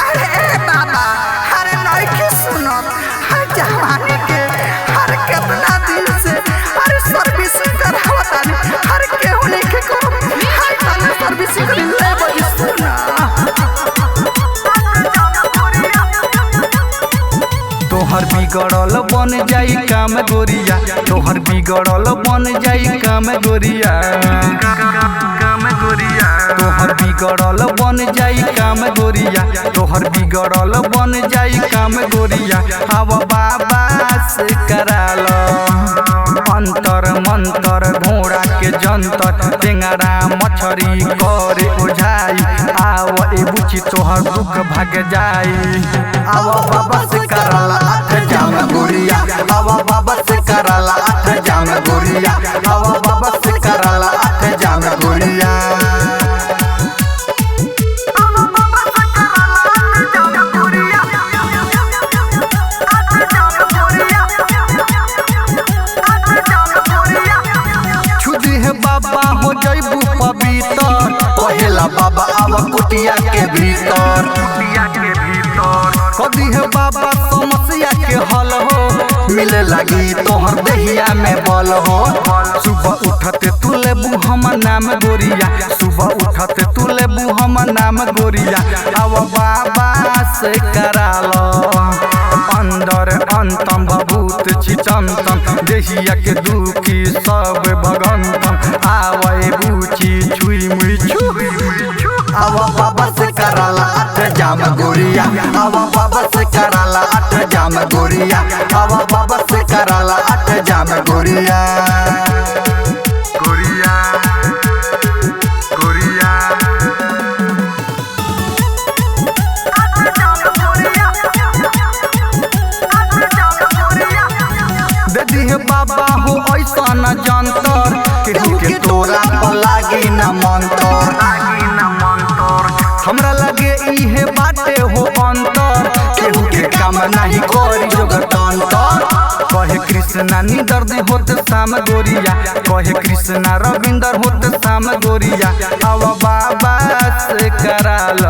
अरे बाबा अरे नइखे सुनत जवानी के हर कितना दिन से अरे सर्विसिंग करावतानी हर केहू नइखे करो हाय ताने सर्विसिंग कर ले बड़ी सुना तोहर बिगड़ल बन जाई काम गोरिया तोहर बिगड़ल बन जाई काम गोरिया तोहर बिगड़ल बन जाई काम गोरिया तोहर बिगड़ल बन जाई काम गोरिया अब बाबा से कराल अंतर मंतर घोड़ा के जंतर टेंगरा मछरी करे ओझाई आव ए बुची तोहर दुख भाग जाई आव बाबा से कराला आठ जाम गोरिया आव बाबा से कराला आठ जाम गोरिया आव बाबा से कराला आठ जाम गोरिया बाबा हो जइबू पवित्र कहेला बाबा आवा कुटिया के भीतर कदी है बाबा समस्या के हल हो मिले लगी तोहर देहिया में बल हो सुबह उठते तू लेबू हम नाम गोरिया सुबह उठते तू लेबू हम नाम गोरिया अब बाबा से करालो अंदर अंतम भभूत चिचंतम देहिया के दुखी सब भगंतम आवे बूची छुई मुई छु आव बाबा से कराला आठ जाम गोरिया आव बाबा से कराला आठ जाम गोरिया आव बाबा से कराला आठ जाम गोरिया गोरिया गोरिया दे है बाबा हो ऐसा न जानतर केहू के तोरा पर लागी न मंतर हमरा लगे इहे बाटे हो अंतर केहू के काम नहीं करी जोगतंतर कहे कृष्णा निदर्द होत शाम गोरिया कहे कृष्णा रविंदर होत शाम गोरिया अब बाबा से कराल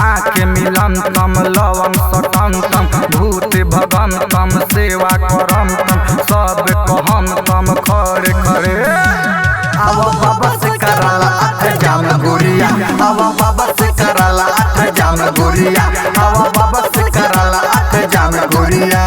आँख मिलंतम लवम सटंतम भूत भगंतम सेवा करंतम सब कहंतम खरे खरे अब बाबा से कराला आठ जाम गोरिया अब बाबा से कराला आठ जाम गोरिया अब बाबा से कराला आठ जाम गोरिया।